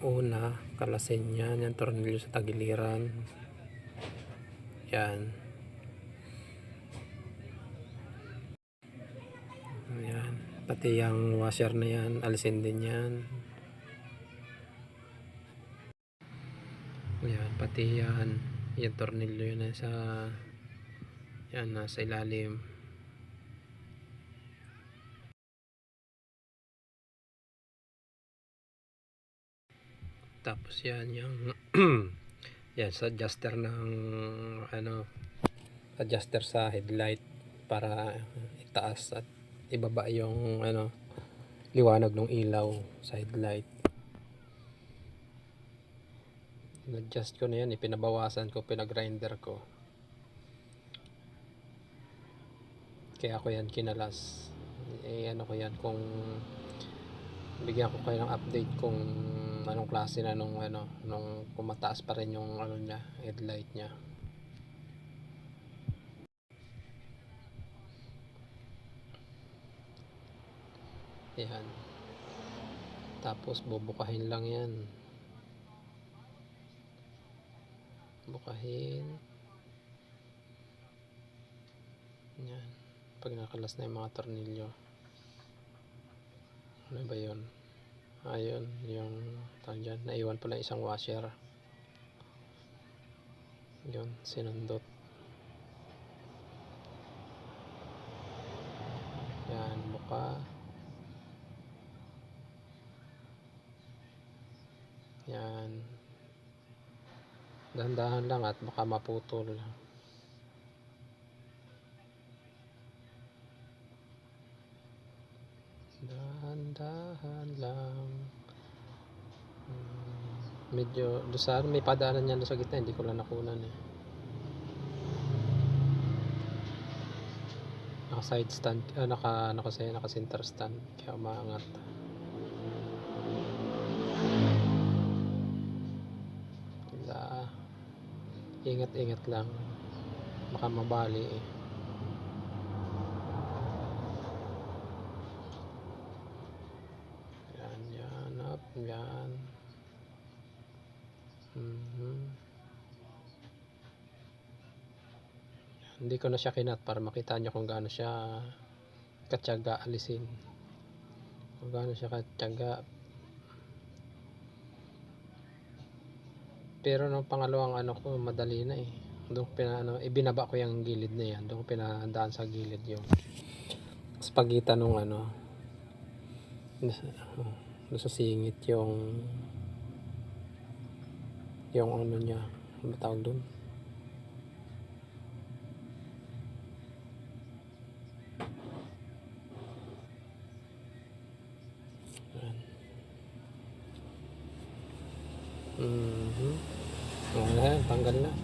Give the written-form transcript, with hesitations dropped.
Una, kalasin yan. Yan, tornilyo sa tagiliran. Yan. Yan. Pati yung washer na yan, alisin din yan. Yan, pati yan. Yan, tornilyo yun sa yan, nasa ilalim. Tapos yan, yung yan, sa adjuster ng adjuster sa headlight para itaas at ibaba yung liwanag ng ilaw sa headlight. Adjust ko na yan, ipinabawasan ko, pinagrinder ko. Kaya ako yan kinalas. Ko yan, kung bigyan ko kayo ng update kung anong klase na nung kung mataas pa rin yung niya, headlight niya. Yan. Tapos bubukahin lang yan. Bukahin. Yan. Pag nakalas na yung mga tornilyo. Ano ba yun? Ayun, yung dyan, naiwan pala isang washer. Yun, sinundot. Yan, buka. Yan. Dahan-dahan lang at baka maputol. Dahan-dahan lang. Medyo doon sa may padaanan niya doon sa gitna, hindi ko lang nakunan eh. Naka side stand, naka center stand, kaya umaangat. Ingat-ingat lang, baka mabali eh. Yan, up, yan. Hindi ko na siya kinat para makita nyo kung gaano siya katyaga alisin, kung gaano siya katyaga. Pero nung pangalawang ko madali na eh. Doon ibinaba ko yung gilid na yan. Doon pinadaan sa gilid yung sa pagitan nung doon sa singit yung niya, ano tawag doon? Tanggal na.